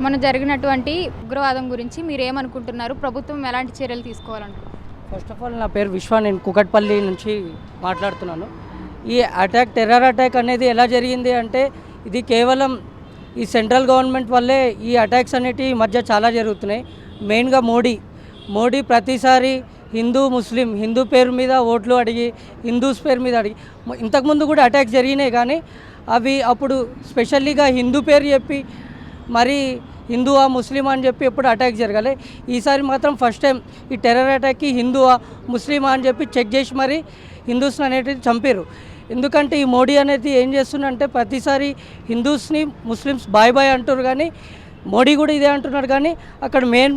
మొన్న జరిగినటువంటి ఉగ్రవాదం గురించి మీరు ఏమనుకుంటున్నారు? ప్రభుత్వం ఎలాంటి చర్యలు తీసుకోవాలనుకుంటున్నారు? ఫస్ట్ ఆఫ్ ఆల్ నా పేరు విశ్వ, నేను కుకట్పల్లి నుంచి మాట్లాడుతున్నాను. ఈ టెర్రర్ అటాక్ అనేది ఎలా జరిగింది అంటే ఇది కేవలం ఈ సెంట్రల్ గవర్నమెంట్ వల్లే ఈ అటాక్స్ అనేటివి ఈ మధ్య చాలా జరుగుతున్నాయి. మెయిన్గా మోడీ ప్రతిసారి హిందూ పేరు మీద ఓట్లు అడిగి హిందూస్ పేరు మీద అడిగి ఇంతకుముందు కూడా అటాక్స్ జరిగినాయి, కానీ అవి అప్పుడు స్పెషల్లీగా హిందూ పేరు చెప్పి మరి హిందువా ముస్లిమా అని చెప్పి ఎప్పుడు అటాక్ జరగాలి. ఈసారి మాత్రం ఫస్ట్ టైం ఈ టెర్రర్ అటాక్కి హిందువా ముస్లిమా అని చెప్పి చెక్ చేసి మరి హిందూస్ని అనేటివి చంపారు. ఎందుకంటే ఈ మోడీ అనేది ఏం చేస్తుందంటే ప్రతిసారి హిందూస్ని ముస్లిమ్స్ బాయ్ అంటారు, కానీ మోడీ కూడా ఇదే అంటున్నాడు. కానీ అక్కడ మెయిన్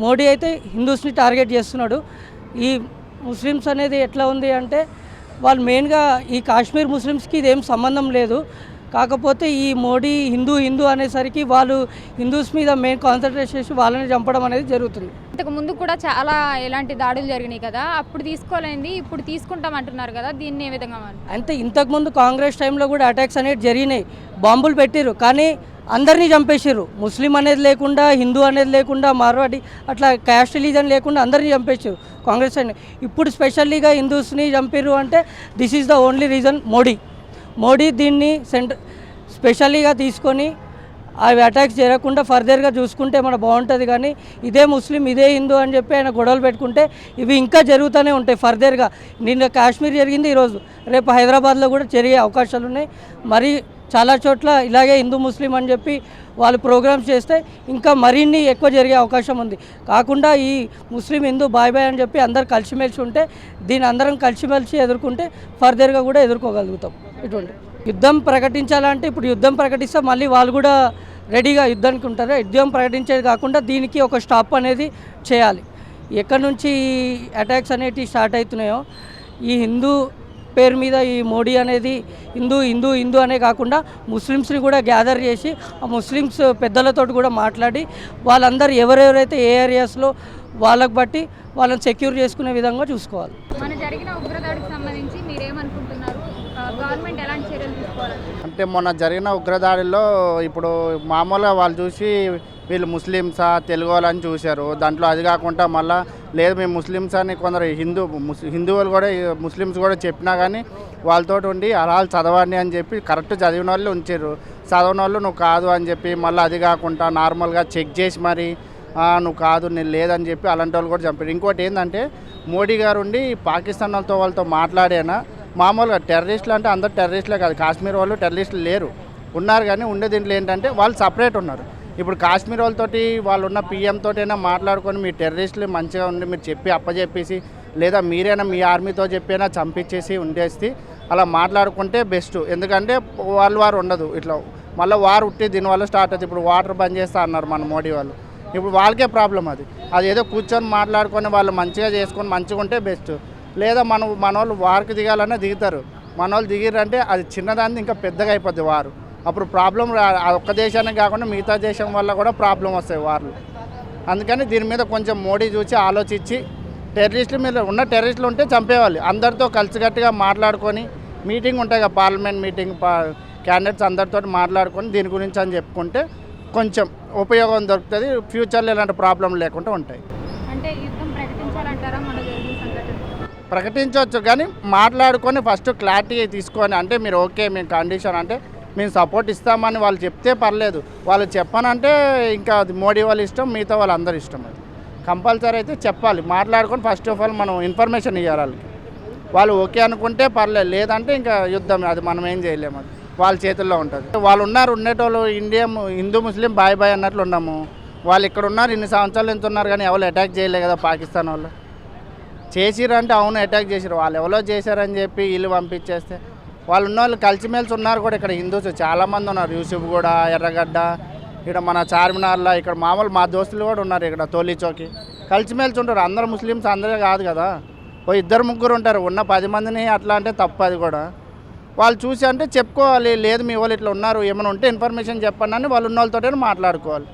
మోడీ అయితే హిందూస్ని టార్గెట్ చేస్తున్నాడు. ఈ ముస్లిమ్స్ అనేది ఎట్లా ఉంది అంటే వాళ్ళు మెయిన్గా ఈ కాశ్మీర్ ముస్లిమ్స్కి ఇదేం సంబంధం లేదు. కాకపోతే ఈ మోడీ హిందూ అనేసరికి వాళ్ళు హిందూస్ మీద మెయిన్ కాన్సన్ట్రేట్ చేసి వాళ్ళని చంపడం అనేది జరుగుతుంది. ఇంతకు ముందు కూడా చాలా ఎలాంటి దాడులు జరిగినాయి కదా, అప్పుడు తీసుకోలేంది ఇప్పుడు తీసుకుంటాం అంటున్నారు కదా, దీన్ని ఏ విధంగా? అంటే ఇంతకుముందు కాంగ్రెస్ టైంలో కూడా అటాక్స్ అనేవి జరిగినాయి, బాంబులు పెట్టిరు, కానీ అందరినీ చంపేసారు. ముస్లిం అనేది లేకుండా, హిందూ అనేది లేకుండా, మార్వాడి అట్లా క్యాస్ట్ రిలీజన్ లేకుండా అందరినీ చంపేసారు కాంగ్రెస్ అయినా. ఇప్పుడు స్పెషల్లీగా హిందూస్ని చంపారు అంటే this is the only reason Modi దీన్ని స్పెషల్లీగా తీసుకొని అవి అటాక్స్ జరగకుండా ఫర్దర్గా చూసుకుంటే మన బాగుంటుంది. కానీ ఇదే ముస్లిం ఇదే హిందూ అని చెప్పి ఆయన గొడవలు పెట్టుకుంటే ఇవి ఇంకా జరుగుతూనే ఉంటాయి ఫర్దర్గా. నిన్న కాశ్మీర్ జరిగింది, ఈరోజు రేపు హైదరాబాద్లో కూడా జరిగే అవకాశాలు ఉన్నాయి. మరి చాలా చోట్ల ఇలాగే హిందూ ముస్లిం అని చెప్పి వాళ్ళు ప్రోగ్రామ్స్ చేస్తే ఇంకా మరిన్ని ఎక్కువ జరిగే అవకాశం ఉంది. కాకుండా ఈ ముస్లిం హిందూ బాయ్ అని చెప్పి అందరు కలిసిమెలిసి ఉంటే దీన్ని అందరం కలిసిమెలిసి ఎదుర్కొంటే ఫర్దర్గా కూడా ఎదుర్కోగలుగుతాం. ఇటువంటి యుద్ధం ప్రకటించాలంటే ఇప్పుడు యుద్ధం ప్రకటిస్తే మళ్ళీ వాళ్ళు కూడా రెడీగా యుద్ధానికి ఉంటారు. యుద్ధం ప్రకటించేది కాకుండా దీనికి ఒక స్టాప్ అనేది చేయాలి. ఎక్కడి నుంచి ఈ అటాక్స్ అనేటివి స్టార్ట్ అవుతున్నాయో ఈ హిందూ పేరు మీద ఈ మోడీ అనేది హిందూ అనే కాకుండా ముస్లిమ్స్ని కూడా గ్యాదర్ చేసి ఆ ముస్లిమ్స్ పెద్దలతో కూడా మాట్లాడి వాళ్ళందరూ ఎవరెవరైతే ఏ ఏరియాస్లో వాళ్ళకు బట్టి వాళ్ళని సెక్యూర్ చేసుకునే విధంగా చూసుకోవాలి. మన జరిగిన ఉగ్రదాడికి సంబంధించి మీరేమనుకుంటున్నారు? గవర్నమెంట్ ఎలాంటి చర్యలు తీసుకోవాలి? అంటే మొన్న జరిగిన ఉగ్రదాడిలో ఇప్పుడు మామూలుగా వాళ్ళు చూసి వీళ్ళు ముస్లిమ్సా తెలుగు వాళ్ళని చూశారు. దాంట్లో అది కాకుండా మళ్ళీ లేదు మేము ముస్లిమ్స్ అని కొందరు హిందువులు కూడా ముస్లిమ్స్ కూడా చెప్పినా కానీ వాళ్ళతో ఉండి అరాలు చదవండి అని చెప్పి కరెక్ట్ చదివిన వాళ్ళు ఉంచారు. చదవని వాళ్ళు నువ్వు కాదు అని చెప్పి మళ్ళీ అది కాకుండా నార్మల్గా చెక్ చేసి మరి నువ్వు కాదు నేను లేదని చెప్పి అలాంటి వాళ్ళు కూడా చంపారు. ఇంకోటి ఏంటంటే మోడీ గారు ఉండి పాకిస్తాన్ వాళ్ళతో మాట్లాడేనా మామూలుగా టెర్రరిస్టులు అంటే అందరు టెర్రరిస్టులే కాదు, కాశ్మీర్ వాళ్ళు టెర్రరిస్టులు లేరు, ఉన్నారు. కానీ ఉండే దీంట్లో ఏంటంటే వాళ్ళు సపరేట్ ఉన్నారు. ఇప్పుడు కాశ్మీర్ వాళ్ళతోటి వాళ్ళు ఉన్న పిఎం తోటైనా మాట్లాడుకొని మీ టెర్రరిస్టులు మంచిగా ఉండి మీరు చెప్పి అప్పచెప్పేసి లేదా మీరైనా మీ ఆర్మీతో చెప్పైనా చంపించేసి ఉండేసి అలా మాట్లాడుకుంటే బెస్ట్. ఎందుకంటే వారు ఉండదు, ఇట్లా మళ్ళీ వారు ఉట్టి దీనివల్ల స్టార్ట్ అవుతుంది. ఇప్పుడు వాటర్ బంద్ చేస్తా అన్నారు మన మోడీ వాళ్ళు, ఇప్పుడు వాళ్ళకే ప్రాబ్లం. అది ఏదో కూర్చొని మాట్లాడుకొని వాళ్ళు మంచిగా చేసుకొని మంచిగా ఉంటే బెస్ట్. లేదా మన వాళ్ళు వారికి దిగాలన్నా దిగుతారు, మన వాళ్ళు దిగిరంటే అది చిన్నదాన్ని ఇంకా పెద్దగా అయిపోద్ది వారు. అప్పుడు ప్రాబ్లం ఒక్క దేశానికి కాకుండా మిగతా దేశం వల్ల కూడా ప్రాబ్లం వస్తాయి వారు. అందుకని దీని మీద కొంచెం మోడీ చూసి ఆలోచించి టెర్రరిస్టుల మీద ఉన్న టెర్రరిస్టులు ఉంటే చంపేవాళ్ళు అందరితో కలిసికట్టుగా మాట్లాడుకొని మీటింగ్ ఉంటాయి కదా, పార్లమెంట్ మీటింగ్ క్యాండిడేట్స్ అందరితో మాట్లాడుకొని దీని గురించి అని చెప్పుకుంటే కొంచెం ఉపయోగం దొరుకుతుంది. ఫ్యూచర్లో ఇలాంటి ప్రాబ్లం లేకుండా ఉంటాయి. అంటే యుద్ధం ప్రకటించాలంటారా? మన జరిగిన సంఘటన ప్రకటించవచ్చు, కానీ మాట్లాడుకొని ఫస్ట్ క్లారిటీ తీసుకొని అంటే మీరు ఓకే మేము కండిషన్ అంటే మేము సపోర్ట్ ఇస్తామని వాళ్ళు చెప్తే పర్లేదు. వాళ్ళు చెప్పనంటే ఇంకా అది మోడీ వాళ్ళ ఇష్టం, మిగతా వాళ్ళు అందరి ఇష్టం. అది కంపల్సరీ అయితే చెప్పాలి. మాట్లాడుకొని ఫస్ట్ ఆఫ్ ఆల్ మనం ఇన్ఫర్మేషన్ ఇవ్వాలి. వాళ్ళు ఓకే అనుకుంటే పర్లేదు, లేదంటే ఇంకా యుద్ధం, అది మనం ఏం చేయలేము, అది వాళ్ళ చేతుల్లో ఉంటుంది. వాళ్ళు ఉండేటోళ్ళు హిందూ ముస్లిం బాయ్ అన్నట్లు ఉన్నాము. వాళ్ళు ఇక్కడ ఉన్నారు, ఇన్ని సంవత్సరాలు ఎంత ఉన్నారు, కానీ ఎవరు అటాక్ చేయలే కదా. పాకిస్తాన్ వాళ్ళు చేసిరంటే అవును అటాక్ చేసారు, వాళ్ళు ఎవరో చేశారని చెప్పి వీళ్ళు పంపించేస్తే వాళ్ళు ఉన్న వాళ్ళు కలిసిమెలిసి ఉన్నారు కూడా. ఇక్కడ హిందూస్ చాలామంది ఉన్నారు, యూసుఫ్ కూడా, ఎర్రగడ్డ, ఇక్కడ మన చార్మినార్లో, ఇక్కడ మామూలు మా దోస్తులు కూడా ఉన్నారు, ఇక్కడ తోలి చౌకి కలిసిమెలిసి ఉంటారు. అందరు ముస్లిమ్స్ అందరే కాదు కదా, ఓ 2-3 ఉంటారు. ఉన్న 10 మందిని అట్లా అంటే తప్పు. అది కూడా వాళ్ళు చూసి అంటే చెప్పుకోవాలి, లేదు మీ వాళ్ళు ఇట్లా ఉన్నారు ఏమైనా ఉంటే ఇన్ఫర్మేషన్ చెప్పండి అని వాళ్ళు ఉన్న వాళ్ళతో మాట్లాడుకోవాలి.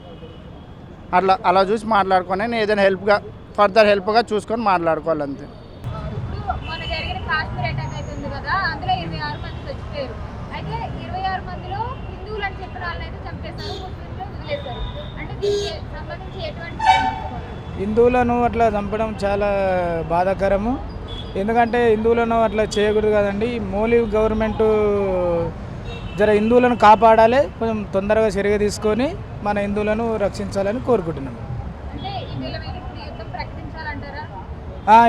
అలా చూసి మాట్లాడుకొని ఏదైనా హెల్ప్గా ఫర్దర్ హెల్ప్గా చూసుకొని మాట్లాడుకోవాలి అంతే. మన జరిగిన కాశ్మీర్ అటాక్ అవుతుంది కదా, అందులో 26 మంది చచ్చిపోయారు. అయితే 26 మందిలో హిందువులు అని చెప్పిన వాళ్ళని అయితే చంపేశారు, ముస్లింలు వదిలేశారు. దీనికి సంబంధించి ఎటువంటి చర్యలు తీసుకోవాలి? హిందువులను అట్లా చంపడం చాలా బాధాకరము. ఎందుకంటే హిందువులను అట్లా చేయకూడదు కదండి. మోలీ గవర్నమెంట్ జర హిందువులను కాపాడాలి, కొంచెం తొందరగా చర్య తీసుకొని మన హిందువులను రక్షించాలని కోరుకుంటున్నాము. అంటే వీళ్ళ మీద ఇప్పుడు యుద్ధం ప్రకటించాలంటారా?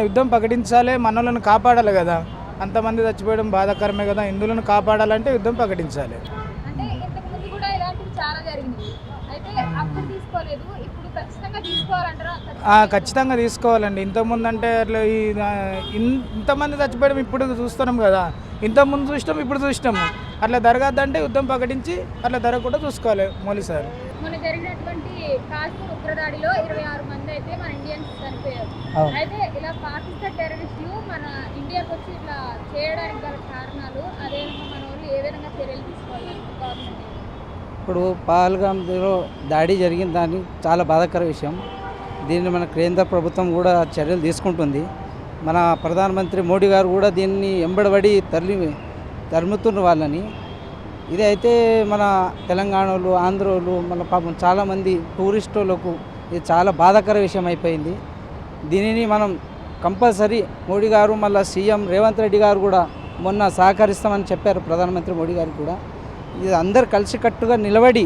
యుద్ధం ప్రకటించాలి, మనలను కాపాడాలి కదా. అంతమంది చచ్చిపోవడం బాధాకరమే కదా. హిందువులను కాపాడాలంటే యుద్ధం ప్రకటించాలి. అంటే ఇంతకు ముందు కూడా ఇలాంటివి చాలా జరిగింది, అయితే అప్పుడు తీసుకోలేదు, ఇప్పుడు ఖచ్చితంగా తీసుకోవాలంటారా? ఖచ్చితంగా తీసుకోవాలండి. ఇంతకుముందు అంటే అట్లా ఇంతమంది చచ్చిపోవడం ఇప్పుడు చూస్తున్నాం కదా. ఇంతకుముందు చూసినాం, ఇప్పుడు చూసినాము. అట్లా జరగద్దంటే యుద్ధం ప్రకటించి అట్లా జరగకుండా చూసుకోవాలి మోలీ సార్. మొన్న జరిగినటువంటి కాశ్మీర్ ఉగ్రదాడిలో 26 మంది అయితే మన ఇండియన్స్ చనిపోయారు. అయితే ఇలా పాకిస్తాన్ టెర్రరిస్టులు మన ఇండియాకి వచ్చి ఇట్లా చేయడానికి గల కారణాలు, అదేవిధంగా మన వాళ్ళు ఏ విధంగా చర్యలు తీసుకోవాలి గవర్నమెంట్? ఇప్పుడు పహల్గామ్లో దాడి జరిగిన దాన్ని చాలా బాధాకర విషయం. దీన్ని మన కేంద్ర ప్రభుత్వం కూడా చర్యలు తీసుకుంటుంది. మన ప్రధానమంత్రి మోడీ గారు కూడా దీన్ని ఎంబడబడి తరుముతున్న వాళ్ళని. ఇది అయితే మన తెలంగాణలో, ఆంధ్రోలు, మన పాపం చాలామంది టూరిస్టులకు ఇది చాలా బాధాకర విషయం అయిపోయింది. దీనిని మనం కంపల్సరీ మోడీ గారు, మళ్ళీ సీఎం రేవంత్ రెడ్డి గారు కూడా మొన్న సహకరిస్తామని చెప్పారు. ప్రధానమంత్రి మోడీ గారు కూడా ఇది అందరు కలిసికట్టుగా నిలబడి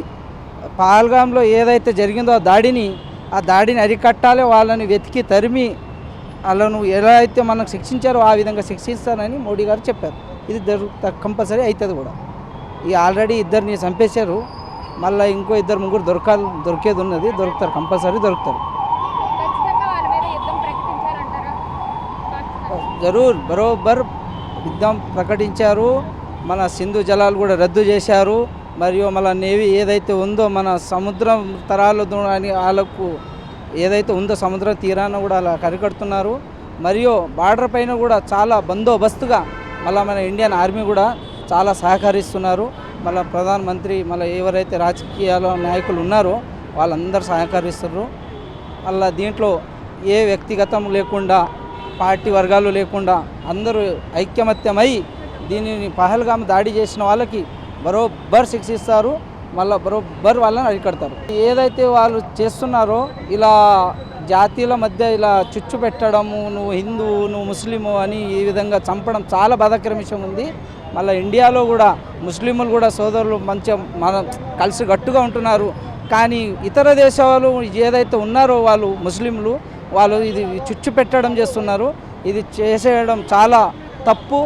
పహల్గామ్లో ఏదైతే జరిగిందో ఆ దాడిని అరికట్టాలి. వాళ్ళని వెతికి తరిమి వాళ్ళను ఎలా అయితే మనకు శిక్షించారో ఆ విధంగా శిక్షిస్తారని మోడీ గారు చెప్పారు. ఇది కంపల్సరీ అవుతుంది కూడా. ఈ ఆల్రెడీ ఇద్దరిని చంపేశారు, మళ్ళీ ఇంకో 2-3 దొరికేది ఉన్నది. దొరుకుతారు, కంపల్సరీ దొరుకుతారు. ఖచ్చితంగా వాళ్ళ మీద యుద్ధం ప్రకటించాలంటారా? జరూర్ బరోబర్ యుద్ధం ప్రకటించారు. మన సింధు జలాలు కూడా రద్దు చేశారు. మరియు మన నేవీ ఏదైతే ఉందో మన సముద్రం తరాలు అని వాళ్ళకు ఏదైతే ఉందో సముద్ర తీరాన్ని కూడా అలా కరికడుతున్నారు. మరియు బార్డర్ పైన కూడా చాలా బందోబస్తుగా మళ్ళీ మన ఇండియన్ ఆర్మీ కూడా చాలా సహకరిస్తున్నారు. మళ్ళీ ప్రధానమంత్రి, మళ్ళీ ఎవరైతే రాజకీయాల నాయకులు ఉన్నారో వాళ్ళందరూ సహకరిస్తున్నారు. మళ్ళీ దీంట్లో ఏ వ్యక్తిగతం లేకుండా, పార్టీ వర్గాలు లేకుండా అందరూ ఐక్యమత్యమై దీనిని పహల్గామ్ దాడి చేసిన వాళ్ళకి బరోబ్బర్ శిక్షిస్తారు. మళ్ళీ బరోబ్బర్ వాళ్ళని అరికడతారు. ఏదైతే వాళ్ళు చేస్తున్నారో ఇలా జాతీయుల మధ్య ఇలా చుచ్చు పెట్టడము, నువ్వు హిందువు, నువ్వు ముస్లిము అని ఈ విధంగా చంపడం చాలా బాధాకర విషయం ఉంది. మళ్ళీ ఇండియాలో కూడా ముస్లింలు కూడా సోదరులు మంచిగా మన కలిసి గట్టుగా ఉంటున్నారు. కానీ ఇతర దేశాలు ఏదైతే ఉన్నారో వాళ్ళు ముస్లింలు, వాళ్ళు ఇది చుచ్చు పెట్టడం చేస్తున్నారు. ఇది చేసేయడం చాలా తప్పు.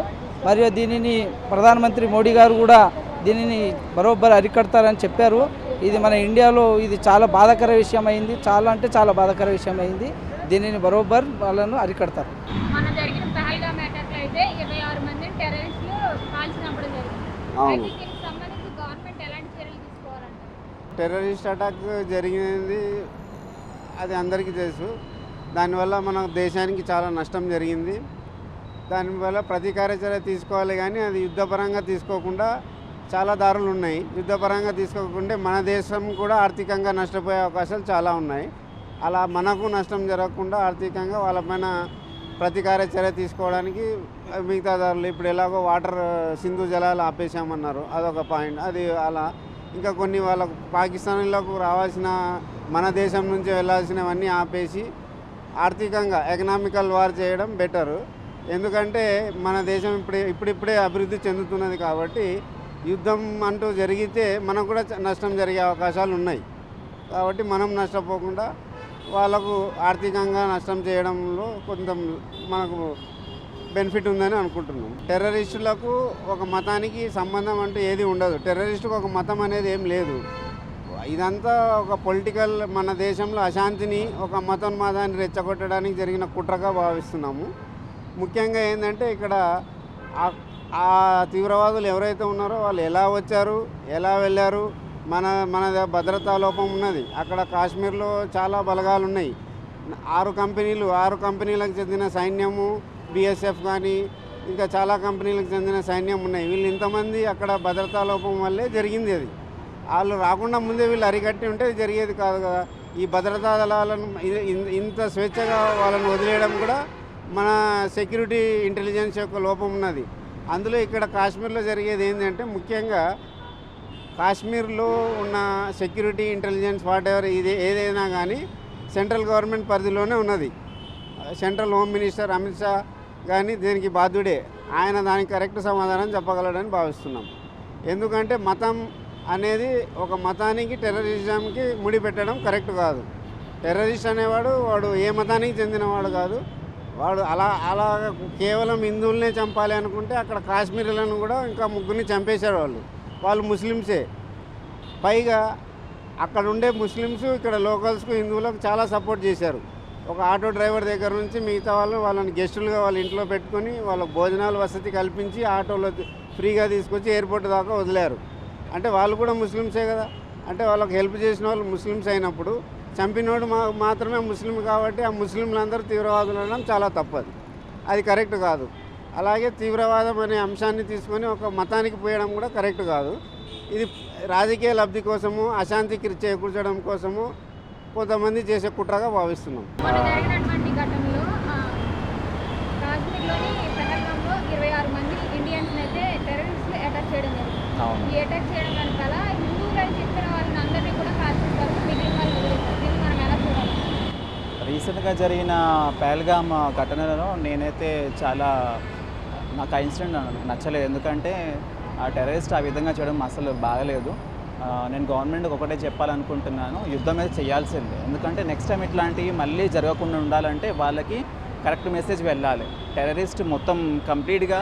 మరియు దీనిని ప్రధానమంత్రి మోడీ గారు కూడా దీనిని బరోబ్బర్ అరికడతారని చెప్పారు. ఇది మన ఇండియాలో ఇది చాలా బాధాకర విషయం అయింది. చాలా అంటే చాలా బాధాకర విషయం అయింది. దీనిని బరోబ్బర్ వాళ్ళను అరికడతారు. మన జరిగిన పహల్గామ్ అటాక్ అయితే 26 మందిని టెర్రరిస్టులు కాల్చినప్పుడు జరిగింది. అయితే దీనికి సంబంధించి గవర్నమెంట్ ఎలాంటి చర్యలు తీసుకోవాలంటారు? టెర్రరిస్ట్ అటాక్ జరిగింది అది అందరికీ తెలుసు. దానివల్ల మన దేశానికి చాలా నష్టం జరిగింది. దానివల్ల ప్రతీకార చర్య తీసుకోవాలి, కానీ అది యుద్ధపరంగా తీసుకోకుండా చాలా దారులు ఉన్నాయి. యుద్ధపరంగా తీసుకోకుండా మన దేశం కూడా ఆర్థికంగా నష్టపోయే అవకాశాలు చాలా ఉన్నాయి. అలా మనకు నష్టం జరగకుండా ఆర్థికంగా వాళ్ళపైన ప్రతీకార చర్య తీసుకోవడానికి మిగతా దారులు ఇప్పుడు ఎలాగో వాటర్ సింధు జలాలు ఆపేసామన్నారు, అదొక పాయింట్. అది అలా ఇంకా కొన్ని వాళ్ళకు పాకిస్తాన్లకు రావాల్సిన, మన దేశం నుంచి వెళ్ళాల్సినవన్నీ ఆపేసి ఆర్థికంగా ఎకనామికల్ వార్ చేయడం బెటరు. ఎందుకంటే మన దేశం ఇప్పుడిప్పుడే అభివృద్ధి చెందుతున్నది కాబట్టి యుద్ధం అంటూ జరిగితే మనకు కూడా నష్టం జరిగే అవకాశాలు ఉన్నాయి. కాబట్టి మనం నష్టపోకుండా వాళ్ళకు ఆర్థికంగా నష్టం చేయడంలో కొంత మనకు బెనిఫిట్ ఉందని అనుకుంటున్నాం. టెర్రరిస్టులకు ఒక మతానికి సంబంధం అంటూ ఏది ఉండదు. టెర్రరిస్టుకు ఒక మతం అనేది ఏం లేదు. ఇదంతా ఒక పొలిటికల్, మన దేశంలో అశాంతిని, ఒక మతోన్మాదాన్ని రెచ్చగొట్టడానికి జరిగిన కుట్రగా భావిస్తున్నాము. ముఖ్యంగా ఏంటంటే ఇక్కడ ఆ తీవ్రవాదులు ఎవరైతే ఉన్నారో వాళ్ళు ఎలా వచ్చారు, ఎలా వెళ్ళారు, మన భద్రతా లోపం ఉన్నది. అక్కడ కాశ్మీర్లో చాలా బలగాలు ఉన్నాయి. 6 కంపెనీలకు చెందిన సైన్యము, బిఎస్ఎఫ్ కానీ ఇంకా చాలా కంపెనీలకు చెందిన సైన్యం ఉన్నాయి. వీళ్ళు ఇంతమంది అక్కడ భద్రతా లోపం వల్లే జరిగింది. అది వాళ్ళు రాకుండా ముందే వీళ్ళు అరికట్టి ఉంటే జరిగేది కాదు కదా. ఈ భద్రతా దళాలను ఇంత స్వేచ్ఛగా వాళ్ళని వదిలేయడం కూడా మన సెక్యూరిటీ ఇంటెలిజెన్స్ యొక్క లోపం ఉన్నది. అందులో ఇక్కడ కాశ్మీర్లో జరిగేది ఏంటంటే ముఖ్యంగా కాశ్మీర్లో ఉన్న సెక్యూరిటీ ఇంటెలిజెన్స్ వాటెవర్ ఇది ఏదైనా కానీ సెంట్రల్ గవర్నమెంట్ పరిధిలోనే ఉన్నది. Central home minister Amit Shah కానీ దీనికి బాధ్యుడే. ఆయన దానికి కరెక్ట్ సమాధానం చెప్పగలడని భావిస్తున్నాం. ఎందుకంటే మతం అనేది ఒక మతానికి టెర్రరిజంకి ముడిపెట్టడం కరెక్ట్ కాదు. టెర్రరిస్ట్ అనేవాడు వాడు ఏ మతానికి చెందినవాడు కాదు. వాడు అలా కేవలం హిందువులనే చంపాలి అనుకుంటే అక్కడ కాశ్మీర్లను కూడా ఇంకా ముగ్గురిని చంపేశారు. వాళ్ళు ముస్లిమ్సే. పైగా అక్కడ ఉండే ముస్లిమ్స్ ఇక్కడ లోకల్స్కు హిందువులకు చాలా సపోర్ట్ చేశారు. ఒక ఆటో డ్రైవర్ దగ్గర నుంచి మిగతా వాళ్ళని గెస్టులుగా వాళ్ళ ఇంట్లో పెట్టుకొని వాళ్ళకు భోజనాలు వసతి కల్పించి ఆటోలో ఫ్రీగా తీసుకొచ్చి ఎయిర్పోర్ట్ దాకా వదిలేరు. అంటే వాళ్ళు కూడా ముస్లిమ్సే కదా. అంటే వాళ్ళకి హెల్ప్ చేసిన వాళ్ళు ముస్లిమ్స్ అయినప్పుడు చంపినోడు మాత్రమే ముస్లిం కాబట్టి ఆ ముస్లింలందరూ తీవ్రవాదులు అనడం చాలా తప్పది. అది కరెక్ట్ కాదు. అలాగే తీవ్రవాదం అనే అంశాన్ని తీసుకొని ఒక మతానికి పోయడం కూడా కరెక్ట్ కాదు. ఇది రాజకీయ లబ్ధి కోసము అశాంతికి చేకూర్చడం కోసము కొంతమంది చేసే కుట్రగా భావిస్తున్నాం. మొన్న జరిగినటువంటి ఘటనలో కాశ్మీర్లోని పెహల్గాంలో 26 మంది ఇండియన్స్ అయితే టెర్రరిస్టులు అటాక్ చేయడం జరిగింది. ఈ అటాక్ చేయడం వెనకాల హిందువులు అని చెప్పిన వాళ్ళని అందరినీ కూడా కాల్చేస్తారు, మిగిలిన వాళ్ళు వదిలేస్తారు. దీన్ని మనం ఎలా చూడాలి? రీసెంట్గా జరిగిన పహల్గామ్ ఘటనలో నేనైతే నాకు ఆ ఇన్సిడెంట్ నచ్చలేదు. ఎందుకంటే ఆ టెర్రరిస్ట్ ఆ విధంగా చేయడం అసలు బాగలేదు. నేను గవర్నమెంట్కి ఒకటే చెప్పాలనుకుంటున్నాను, యుద్ధం మీద చేయాల్సిందే. ఎందుకంటే నెక్స్ట్ టైం ఇట్లాంటివి మళ్ళీ జరగకుండా ఉండాలంటే వాళ్ళకి కరెక్ట్ మెసేజ్ వెళ్ళాలి. టెర్రరిస్ట్ మొత్తం కంప్లీట్గా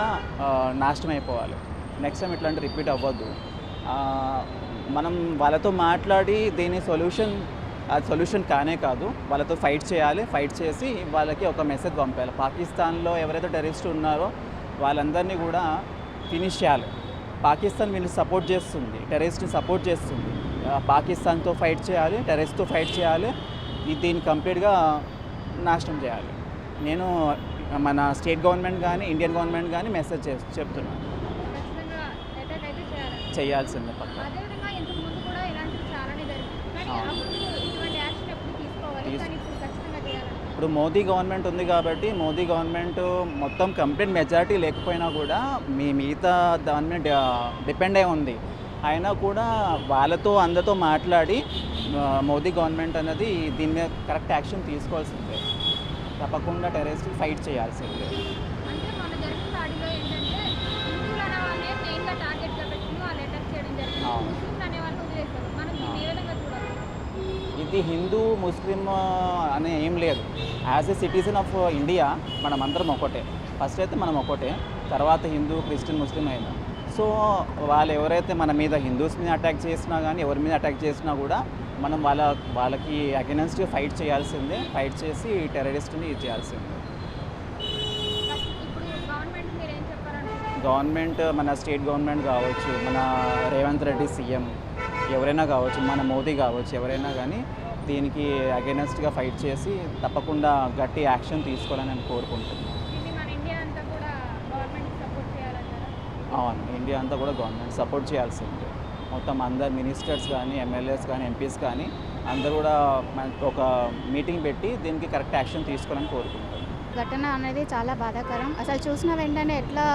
నాశనం అయిపోవాలి. నెక్స్ట్ టైం ఇట్లాంటి రిపీట్ అవ్వద్దు. మనం వాళ్ళతో మాట్లాడి దీని సొల్యూషన్ కానే కాదు, వాళ్ళతో ఫైట్ చేయాలి. ఫైట్ చేసి వాళ్ళకి ఒక మెసేజ్ పంపాలి. పాకిస్తాన్లో ఎవరైతే టెర్రరిస్ట్ ఉన్నారో వాళ్ళందరినీ కూడా ఫినిష్ చేయాలి. పాకిస్తాన్ వీళ్ళు సపోర్ట్ చేస్తుంది, టెర్రరిస్ట్ని సపోర్ట్ చేస్తుంది. పాకిస్తాన్తో ఫైట్ చేయాలి, టెర్రరిస్ట్తో ఫైట్ చేయాలి. దీన్ని కంప్లీట్గా నాశనం చేయాలి. నేను మన స్టేట్ గవర్నమెంట్ కానీ ఇండియన్ గవర్నమెంట్ కానీ మెసేజ్ చెప్తున్నాను, ఖచ్చితంగా అటాక్ అయితే చేయాల్సిందే పక్క. అదేవిధంగా ఇంతకు ముందు కూడా ఇలాంటివి చాలానే జరిగింది. కానీ అప్పుడు ఇటువంటి యాక్షన్ ఎప్పుడు తీసుకోవాలి, కానీ ఇప్పుడు ఖచ్చితంగా చేయాలి. ఇప్పుడు మోదీ గవర్నమెంట్ ఉంది కాబట్టి మోదీ గవర్నమెంట్ మొత్తం కంప్లీట్ మెజారిటీ లేకపోయినా కూడా మిగతా దాని మీద డిపెండ్ అయి ఉంది. అయినా కూడా వాళ్ళతో అందరితో మాట్లాడి మోదీ గవర్నమెంట్ అనేది దీని మీద కరెక్ట్ యాక్షన్ తీసుకోవాల్సిందే. తప్పకుండా టెర్రరిస్ట్ ఫైట్ చేయాల్సిందే. అంటే మన జరిగిన దాడిలో ఏంటంటే హిందువులు అనే వాళ్ళని మెయిన్గా టార్గెట్గా పెట్టుకుని వాళ్ళు అటాక్ చేయడం జరిగింది. ముస్లింలు అనే వాళ్ళని వదిలేస్తారు. మనం దీన్ని ఏ విధంగా చూడాలి? ఇది హిందూ ముస్లిం అనే ఏం లేదు. As a citizen of India మనం అందరం ఒకటే. ఫస్ట్ అయితే మనం ఒకటే, తర్వాత హిందూ క్రిస్టియన్ ముస్లిం అయినా. సో వాళ్ళు ఎవరైతే మన మీద హిందూస్ మీద అటాక్ చేసినా కానీ ఎవరి మీద అటాక్ చేసినా కూడా మనం వాళ్ళకి అగెనెస్ట్ ఫైట్ చేయాల్సిందే. ఫైట్ చేసి టెర్రరిస్ట్ని చేయాల్సిందే. ఇప్పుడు గవర్నమెంట్ మీరు ఏం చెప్పారంటే గవర్నమెంట్ మన స్టేట్ గవర్నమెంట్ కావచ్చు, మన రేవంత్ రెడ్డి సీఎం ఎవరైనా కావచ్చు, మన మోదీ కావచ్చు, ఎవరైనా కానీ దీనికి అగెనెస్ట్గా ఫైట్ చేసి తప్పకుండా గట్టి యాక్షన్ తీసుకోవాలని నేను కోరుకుంటున్నాను. ఇది మన ఇండియా అంతా కూడా గవర్నమెంట్ సపోర్ట్ చేయాలంటారా? అవును, ఇండియా అంతా కూడా గవర్నమెంట్ సపోర్ట్ చేయాల్సిందే. మొత్తం అందరు మినిస్టర్స్ కానీ ఎమ్మెల్యేస్ కానీ ఎంపీస్ కానీ అందరూ కూడా ఒక మీటింగ్ పెట్టి దీనికి కరెక్ట్ యాక్షన్ తీసుకోవాలని కోరుకుంటాను. ఘటన అనేది చాలా బాధాకరం. అసలు చూసిన వెంటనే ఎట్లా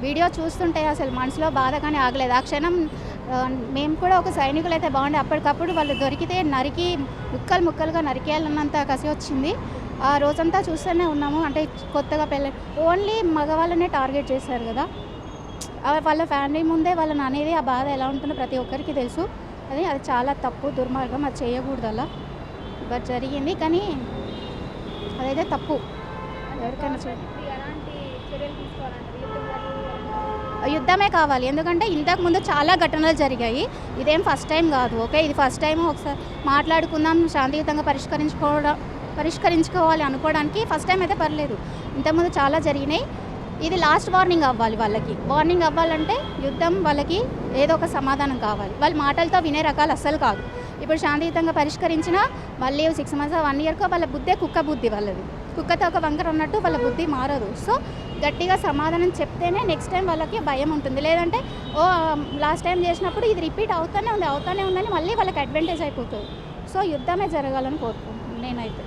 వీడియో చూస్తుంటే అసలు మనసులో బాధ కానీ ఆగలేదు. ఆ క్షణం మేము కూడా ఒక సైనికులు అయితే బాగుండే, అప్పటికప్పుడు వాళ్ళు దొరికితే నరికి ముక్కలుగా నరికేయాలన్నంత కసి వచ్చింది. ఆ రోజంతా చూస్తూనే ఉన్నాము. అంటే కొత్తగా పెళ్ళి ఓన్లీ మగవాళ్ళనే టార్గెట్ చేశారు కదా. వాళ్ళ ఫ్యామిలీ ముందే వాళ్ళని అనేది ఆ బాధ ఎలా ఉంటుందో ప్రతి ఒక్కరికి తెలుసు. అది చాలా తప్పు, దుర్మార్గం. అది చేయకూడదు. అలా బట్ జరిగింది, కానీ అదైతే తప్పు. ఎవరికైనా ఎలాంటి చర్యలు తీసుకోవాలంటారు? యుద్ధమే కావాలి. ఎందుకంటే ఇంతకుముందు చాలా ఘటనలు జరిగాయి. ఇదేం ఫస్ట్ టైం కాదు. ఓకే, ఇది ఫస్ట్ టైం. ఒకసారి మాట్లాడుకుందాం, శాంతియుతంగా పరిష్కరించుకోవాలి అనుకోవడానికి ఫస్ట్ టైం అయితే పర్లేదు. ఇంతకుముందు చాలా జరిగినాయి. ఇది లాస్ట్ వార్నింగ్ అవ్వాలి. వాళ్ళకి వార్నింగ్ అవ్వాలంటే యుద్ధం, వాళ్ళకి ఏదో ఒక సమాధానం కావాలి. వాళ్ళ మాటలతో వినే రకాలు అస్సలు కాదు. ఇప్పుడు శాంతియుతంగా పరిష్కరించినా మళ్ళీ 6 months 1 yearకో వాళ్ళ బుద్ధే కుక్క బుద్ధి. వాళ్ళది కుక్కతో ఒక వంకర ఉన్నట్టు వాళ్ళ బుద్ధి మారదు. సో గట్టిగా సమాధానం చెప్తేనే నెక్స్ట్ టైం వాళ్ళకి భయం ఉంటుంది. లేదంటే లాస్ట్ టైం చేసినప్పుడు ఇది రిపీట్ అవుతూనే ఉందని మళ్ళీ వాళ్ళకి అడ్వాంటేజ్ అయిపోతుంది. సో యుద్ధమే జరగాలని కోరుకుంటున్నాను నేనైతే.